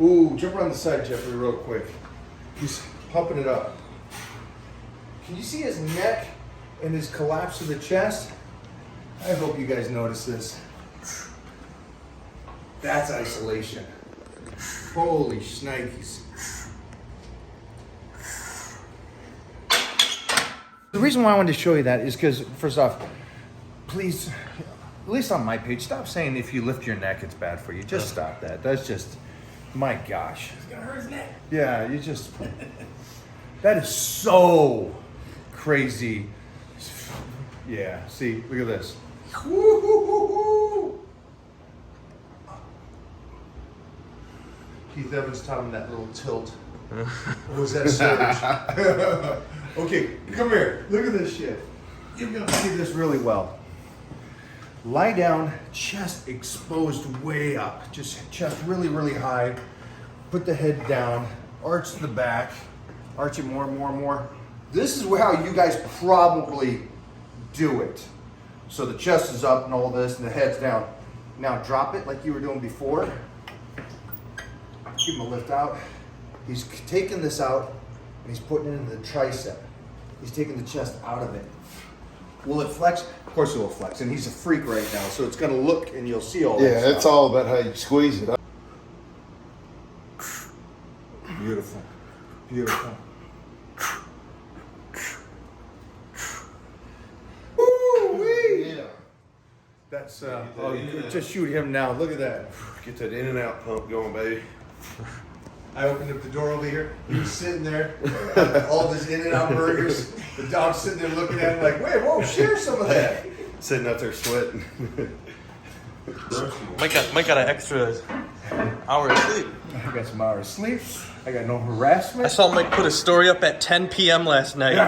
Ooh, jump around the side, Jeffrey, real quick. He's pumping it up. Can you see his neck and his collapse of the chest? I hope you guys notice this. That's isolation. Holy shnikes. The reason why I wanted to show you that is because, first off, please, at least on my page, stop saying if you lift your neck, it's bad for you. Just stop that. That's just, my gosh. It's gonna hurt his neck. Yeah, you just, that is so crazy. Yeah, see, look at this. Woo-hoo-hoo-hoo. Keith Evans taught him that little tilt. Or was that a surge? Okay, come here. Look at this shit. You're gonna see this really well. Lie down, chest exposed way up. Just chest really, really high. Put the head down. Arch the back. Arch it more and more and more. This is how you guys probably do it. So the chest is up and all this, and the head's down. Now drop it like you were doing before. Give him a lift out. He's taking this out, and he's putting it into the tricep. He's taking the chest out of it. Will it flex? Of course it will flex, and he's a freak right now, so it's gonna look, and you'll see all that Yeah, stuff. it's all about how you squeeze it up. Beautiful. Beautiful. Woo-wee! Yeah. That's, just shoot him now. Look at that. Get that in and out pump going, baby. I opened up the door over here. He was sitting there, all of his In-N-Out burgers. The dog's sitting there looking at him like, wait, whoa, share some of that. Sitting out there sweating. Mike got an extra hour of sleep. I got some hours of sleep. I got no harassment. I saw Mike put a story up at 10 p.m. last night.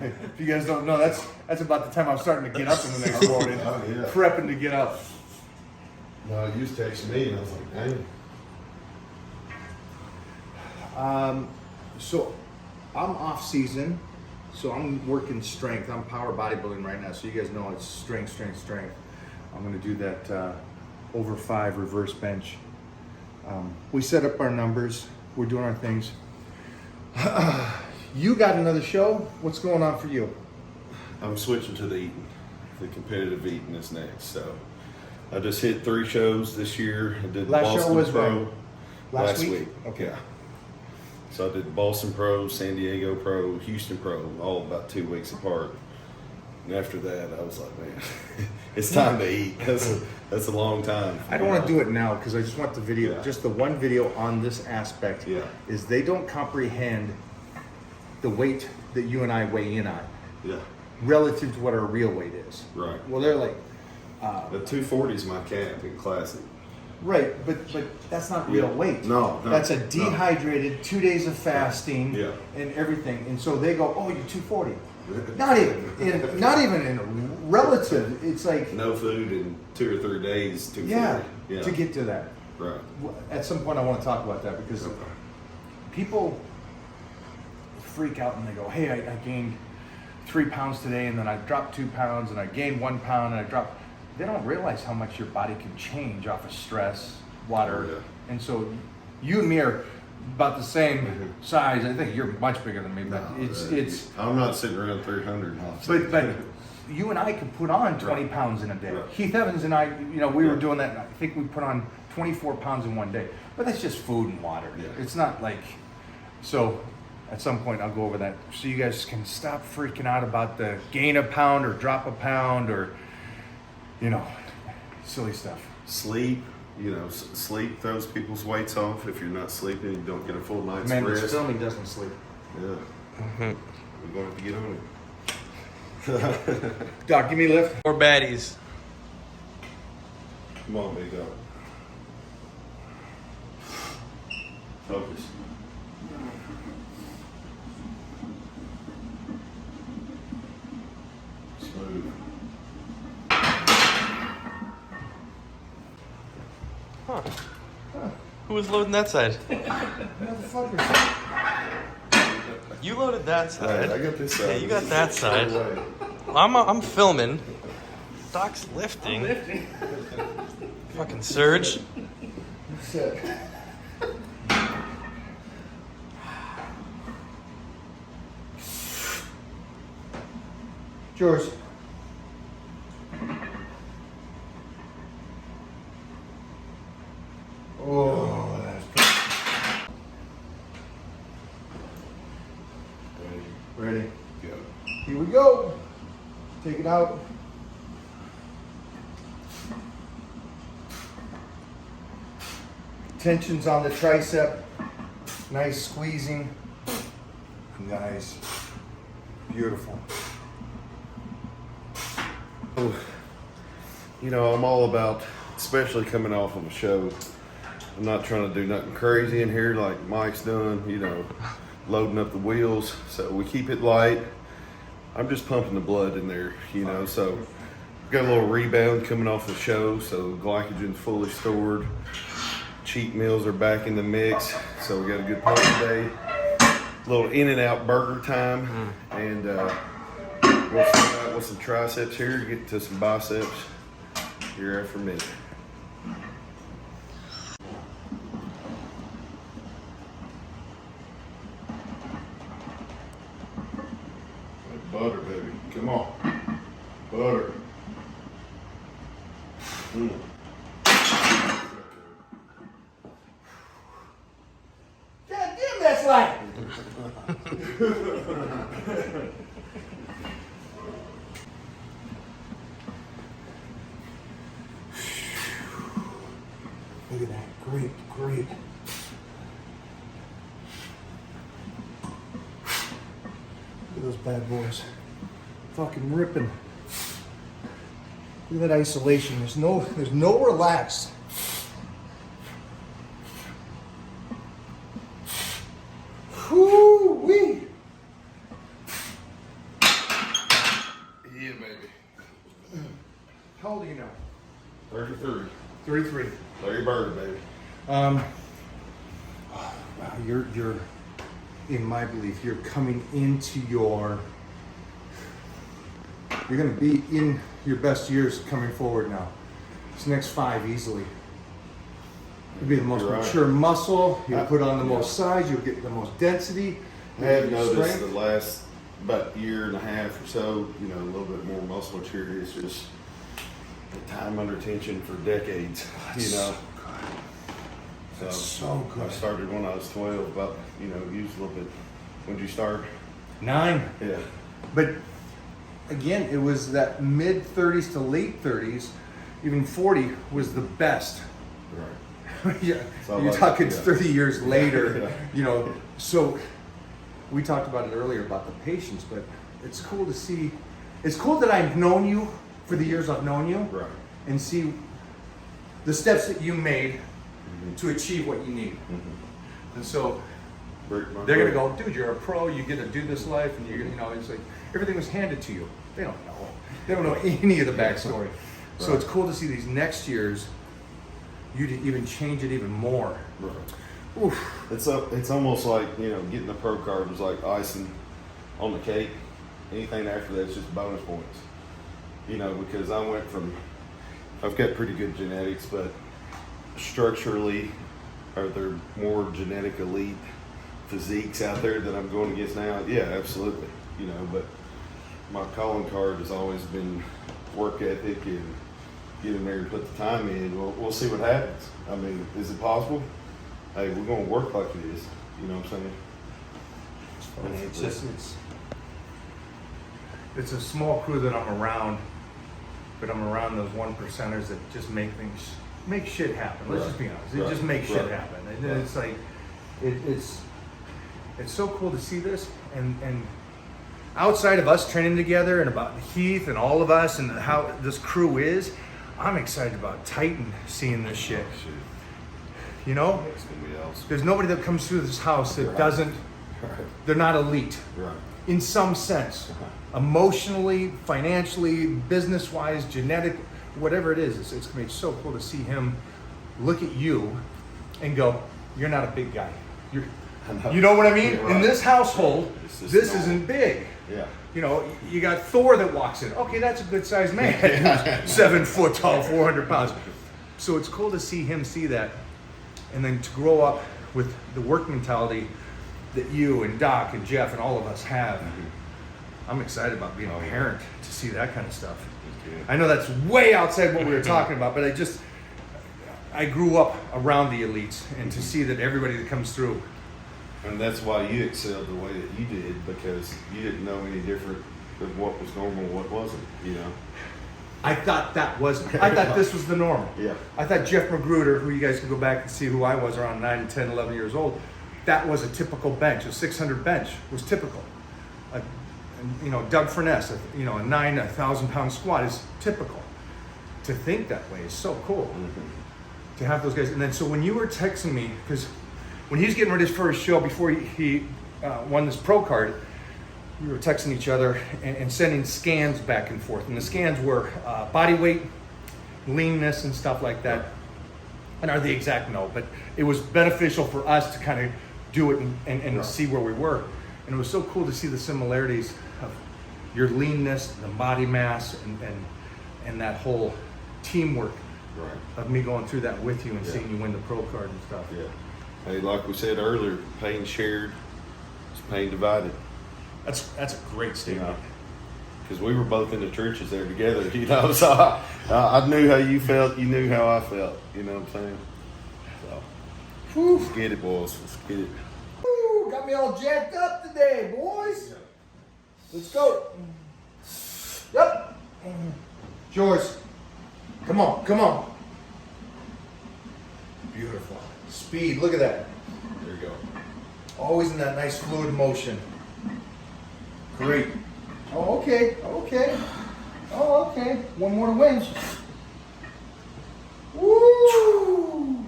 If you guys don't know, that's about the time I'm starting to get up in the next morning. Oh, yeah. Prepping to get up. No, you was texting me and I was like, dang. So I'm off season, so I'm working strength. I'm power bodybuilding right now, so you guys know it's strength. I'm gonna do that over 5 reverse bench. We set up our numbers. We're doing our things. You got another show? What's going on for you? I'm switching to the eating. The competitive eating is next. So I just hit 3 shows this year. I did Last Boston show was Pro when? Last week? Okay. Yeah. So I did Boston Pro, San Diego Pro, Houston Pro, all about 2 weeks apart. And after that, I was like, man, it's time to eat. That's a long time. I don't want to do it now because I just want the video, Yeah. just the one video on this aspect. Yeah. Is they don't comprehend the weight that you and I weigh in on Yeah. relative to what our real weight is. Right. Well, they're like, The 240 is my cap in classic. right, but that's not real Yeah. weight. No, That's a no. dehydrated 2 days of fasting Yeah. and everything. And so they go, oh, you're 240. Not even in relative. It's like, No food in 2 or 3 days. 240. yeah, to get to that. Right. At some point, I want to talk about that because Okay. people freak out and they go, hey, I gained 3 pounds today, and then I dropped 2 pounds, and I gained 1 pound, and I dropped. They don't realize how much your body can change off of stress, water, Oh, yeah. and so you and me are about the same size. I think you're much bigger than me, but it's. I'm not sitting around 300. But you and I could put on 20 pounds in a day. Right. Keith Evans and I, we were Yeah. doing that. I think we put on 24 pounds in one day. But that's just food and water. Yeah. It's not like, so at some point I'll go over that so you guys can stop freaking out about the gain a pound or drop a pound or, silly stuff. Sleep. Sleep throws people's weights off. If you're not sleeping, you don't get a full night's Man, rest. this filming doesn't sleep. Yeah. We're going to have to get on it. Doc, give me a lift. More baddies. Come on, big dog. Focus. Smooth. Huh. Who was loading that side? Motherfuckers. You loaded that side. Right, I got this side. Yeah, you got that side. Right away. I'm filming. Doc's lifting. Fucking surge. Sit. George. Oh, that's perfect. Ready? Go. Here we go. Take it out. Tensions on the tricep. Nice squeezing. Nice. Beautiful. You know, I'm all about, especially coming off of a show, I'm not trying to do nothing crazy in here like Mike's doing, you know, loading up the wheels. So we keep it light. I'm just pumping the blood in there, you know, so got a little rebound coming off the show, so glycogen's fully stored. Cheat meals are back in the mix, so we got a good pump today. A little In-N-Out burger time, and we'll start out with some triceps here, get to some biceps here after a minute. Butter, baby. Come on. Butter. God damn, that's light. Look at that. Great, great. Look at those bad boys. Fucking ripping. Look at that isolation. There's no relax. Whoo-wee. Yeah, baby. How old are you now? 33. 33. Larry Bird, baby. Wow, you're in my belief, you're coming into you're gonna be in your best years coming forward now. This next 5 easily. You'll be the most You're right. mature muscle, you'll put on the most size, you'll get the most density. I have your noticed strength. the last about year and a half or so, you know, a little bit more muscle maturity. It's just the time under tension for decades, you know. That's so good. I started when I was 12, about, you know, used a little bit. When did you start? 9. Yeah. But again, it was that mid 30s to late 30s, even 40 was the best. Right. Yeah, So you're like, talking yeah. 30 years later, Yeah. you know. So we talked about it earlier about the patience, but it's cool to see. It's cool that I've known you for the years I've known you, Right. and see the steps that you made to achieve what you need. And so they're gonna go, dude, you're a pro. You get to do this life, and you know, it's like everything was handed to you. They don't know. They don't know any of the backstory. So Right. it's cool to see these next years. You to even change it even more. Right. Oof. It's almost like, you know, getting the pro card was like icing on the cake. Anything after that's just bonus points. You know, because I went from, I've got pretty good genetics, but structurally, are there more genetic elite physiques out there that I'm going against now? Yeah, absolutely. You know, but my calling card has always been work ethic and get in there and put the time in. We'll see what happens. I mean, is it possible? Hey, we're going to work like it is. You know what I'm saying? It's just it's a small crew that I'm around, but I'm around those 1%ers that just make shit happen. Let's just be honest. It just makes shit happen. And it's like it's so cool to see this, and outside of us training together and about Heath and all of us and how this crew is, I'm excited about Titan seeing this shit. You know, It's going to be awesome. there's nobody that comes through this house that Right. doesn't. Right. They're not elite. Right. In some sense, emotionally, financially, business-wise, genetic, whatever it is, it's gonna be so cool to see him look at you and go, "You're not a big guy. You know what I mean?" Yeah, right. In this household, It's just this normal. isn't big. Yeah. You know, you got Thor that walks in. Okay, that's a good-sized man, 7 foot tall, 400 pounds. So it's cool to see him see that. and then to grow up with the work mentality that you and Doc and Jeff and all of us have. I'm excited about being a parent to see that kind of stuff. I know that's way outside what we were talking about, but I grew up around the elites, and to see that everybody that comes through. And that's why you excelled the way that you did, because you didn't know any different of what was normal and what wasn't, you know? I thought that wasn't. I thought this was the norm. Yeah. I thought Jeff Magruder, who you guys can go back and see who I was around 9, 10, 11 years old, that was a typical bench. A 600 bench was typical. Doug Furness, a 1,000-pound squat is typical. To think that way is so cool. Mm-hmm. To have those guys. And then so when you were texting me, because when he was getting ready for his show before he won this pro card, we were texting each other and sending scans back and forth. And the scans were body weight, leanness, and stuff like that. And are the exact no, but it was beneficial for us to kind of do it and see where we were. And it was so cool to see the similarities of your leanness, the body mass, and that whole teamwork of me going through that with you and seeing you win the pro card and stuff. Yeah. Hey, like we said earlier, pain shared is pain divided. That's a great statement. Because we were both in the trenches there together, so I knew how you felt, you knew how I felt, you know what I'm saying? So, let's get it, boys, let's get it. Woo, got me all jacked up today, boys. Let's go. Yep. Yours. Come on. Beautiful. Speed, look at that. There you go. Always in that nice fluid motion. Great. Oh, okay. One more to win. Woo!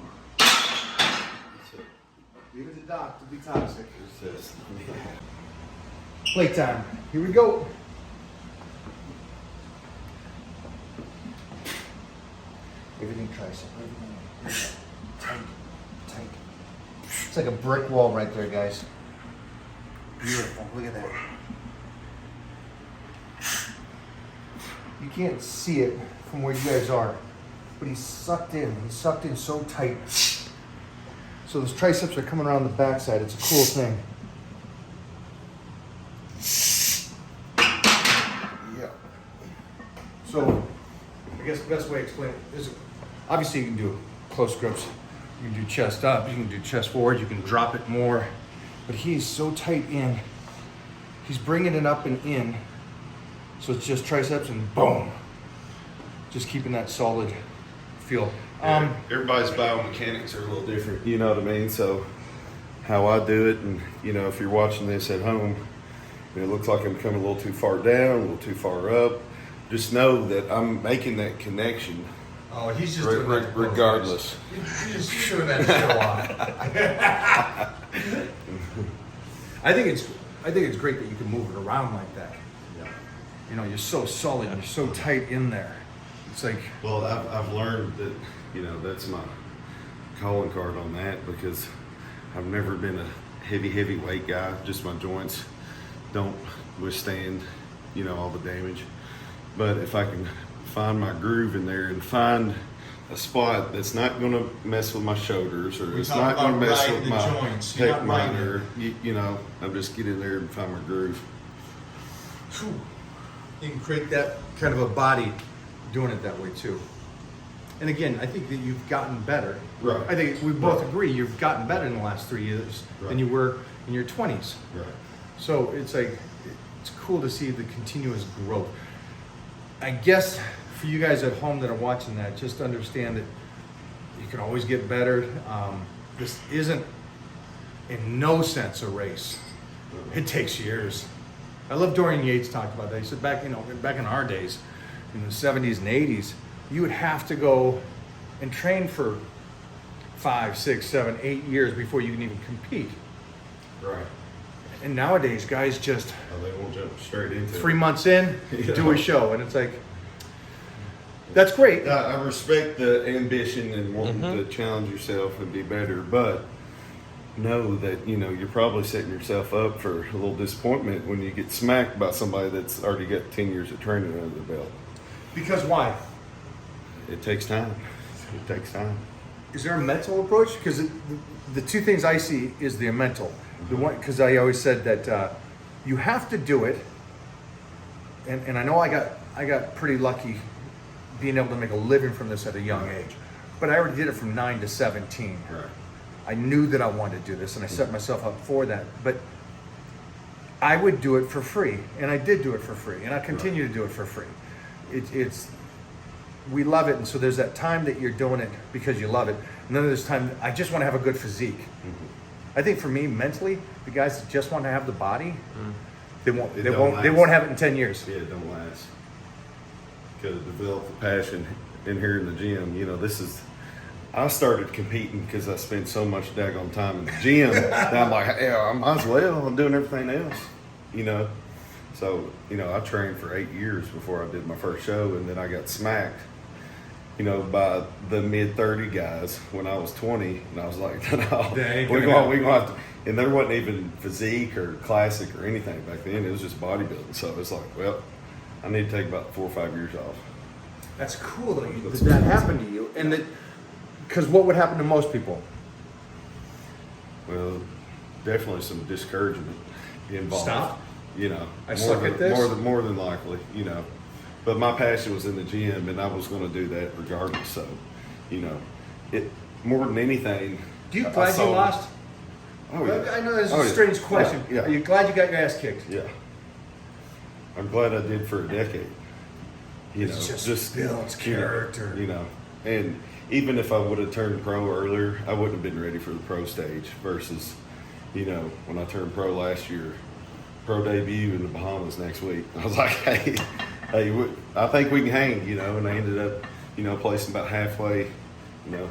Leave it to Doc to be toxic. Playtime. Here we go. Everything tricep. Tight. It's like a brick wall right there, guys. Beautiful. Look at that. You can't see it from where you guys are, but he's sucked in. He's sucked in so tight. So those triceps are coming around the backside. It's a cool thing. Yeah. So I guess the best way to explain it is, obviously you can do close grips. You can do chest up. You can do chest forward. You can drop it more. But he's so tight in. He's bringing it up and in. So it's just triceps and boom. Just keeping that solid feel. Everybody's biomechanics are a little different, you know what I mean? So how I do it, and if you're watching this at home, it looks like I'm coming a little too far down, a little too far up. Just know that I'm making that connection. Oh, he's just doing that regardless. He's just doing that show off. I think it's great that you can move it around like that. Yeah. You're so solid. You're so tight in there. It's like. Well, I've learned that that's my calling card on that, because I've never been a heavy weight guy. Just my joints don't withstand all the damage. But if I can find my groove in there and find a spot that's not going to mess with my shoulders, or it's not going to mess with my joints. pec minor, I'm just get in there and find my groove. You can create that kind of a body doing it that way too. And again, I think that you've gotten better. Right. I think we both agree you've gotten better in the last 3 years than you were in your 20s. Right. So it's cool to see the continuous growth. I guess for you guys at home that are watching that, just understand that you can always get better. This isn't in no sense a race. It takes years. I love Dorian Yates talked about that. He said back in our days, in the 70s and 80s, you would have to go and train for 5, 6, 7, 8 years before you can even compete. Right. And nowadays, guys just they won't jump straight into 3 months in, do a show, and it's like, that's great. I respect the ambition and wanting to challenge yourself and be better, but know that you're probably setting yourself up for a little disappointment when you get smacked by somebody that's already got 10 years of training under the belt. Because why? It takes time. It takes time. is there a mental approach? Because the two things I see is the mental. The one, because I always said that you have to do it, and I know I got pretty lucky being able to make a living from this at a young age, but I already did it from 9 to 17. Right. I knew that I wanted to do this, and I set myself up for that. But I would do it for free, and I did do it for free, and I continue to do it for free. It's we love it, and so there's that time that you're doing it because you love it, and then there's time I just want to have a good physique. I think for me, mentally, the guys that just want to have the body, they won't have it in 10 years. Yeah, it don't last. Because develop the passion in here in the gym. You know, I started competing because I spent so much daggone time in the gym that I'm like, yeah, I might as well. I'm doing everything else, you know. So, you know, I trained for 8 years before I did my first show, and then I got smacked, you know, by the mid-30 guys when I was 20, and I was like, no, we're going to have to. And there wasn't even physique or classic or anything back then. It was just bodybuilding. So it's like, well, I need to take about 4 or 5 years off. That's cool though that happened to you, and that because what would happen to most people? Well, definitely some discouragement involved. Stop. You know, I suck at this? more than likely, you know. But my passion was in the gym, and I was going to do that regardless. So, you know, it more than anything. Do you glad you lost? Oh yeah. I know this is a strange question. Yeah. Are you glad you got your ass kicked? Yeah. I'm glad I did for a decade. You know, It just builds character. You know, and even if I would have turned pro earlier, I wouldn't have been ready for the pro stage. Versus, you know, when I turned pro last year, pro debut in the Bahamas next week, I was like, hey, I think we can hang. You know, and I ended up, you know, placing about halfway. You know,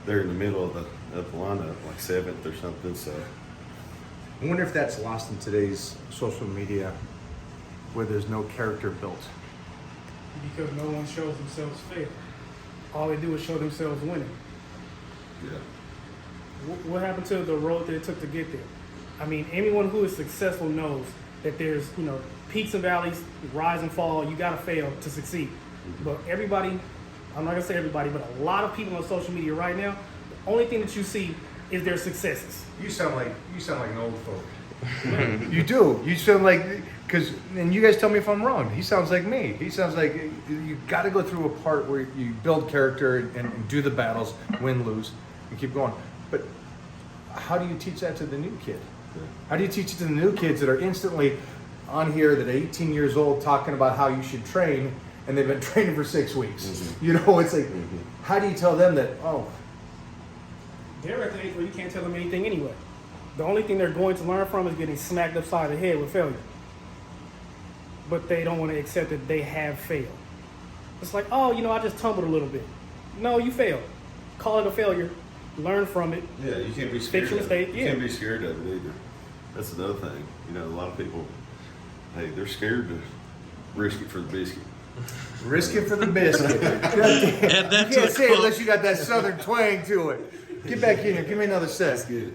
there in the middle of the lineup, like 7th or something. So I wonder if that's lost in today's social media, where there's no character built. Because no one shows themselves fair. All they do is show themselves winning. yeah. What happened to the road that it took to get there? I mean, anyone who is successful knows that there's, you know, peaks and valleys, rise and fall. You gotta fail to succeed. But everybody, I'm not gonna say everybody, but a lot of people on social media right now, the only thing that you see is their successes. You sound like an old folk. You do. You sound like, and you guys tell me if I'm wrong. He sounds like me. He sounds like you got to go through a part where you build character and do the battles, win, lose, and keep going. But how do you teach that to the new kid? How do you teach it to the new kids that are instantly on here that are 18 years old talking about how you should train, and they've been training for 6 weeks? You know, it's like, how do you tell them that, oh, They're at the age where you can't tell them anything anyway. The only thing they're going to learn from is getting smacked upside the head with failure. But they don't want to accept that they have failed. It's like, oh, you know, I just tumbled a little bit. No, you failed. Call it a failure. Learn from it. Yeah, you can't be scared Fix your of it. mistake, You yeah. can't be scared of it either. That's another thing. You know, a lot of people, hey, they're scared to risk it for the biscuit. risk it for the biscuit? Add that You to can't the say it quote. unless you got that southern twang to it. Get back in here. Give me another set. Good.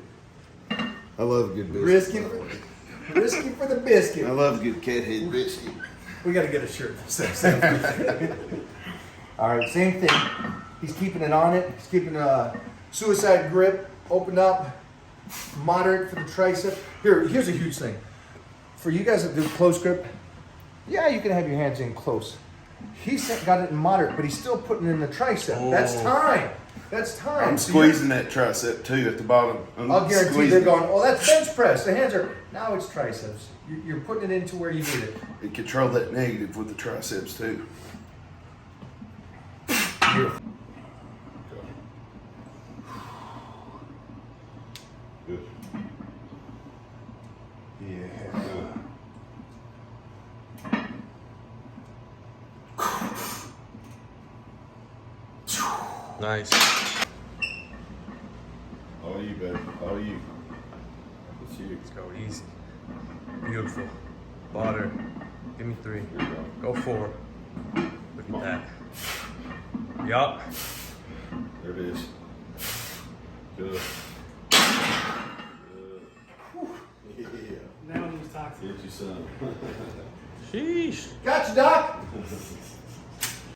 I love a good biscuit. Risking for the biscuit. I love a good cat head biscuit. We got to get a shirt that says All right, same thing. He's keeping it on it. He's keeping a suicide grip, opened up, moderate for the tricep. Here's a huge thing. For you guys that do close grip, yeah, you can have your hands in close. He's got it in moderate, but he's still putting it in the tricep. That's time. That's time. I'm squeezing that tricep too at the bottom. I'll guarantee they're going, oh, that's bench press. The hands are, now it's triceps. You're putting it into where you need it. And control that negative with the triceps too. Beautiful. Good. Yeah. Nice. All you, baby. All you. It's you. Let's go easy. Beautiful. Butter. Give me 3. Here we go. Go 4. Look at that. Yup. There it is. Good. Yeah. Now he's toxic. Get you some. Sheesh. Gotcha, Doc.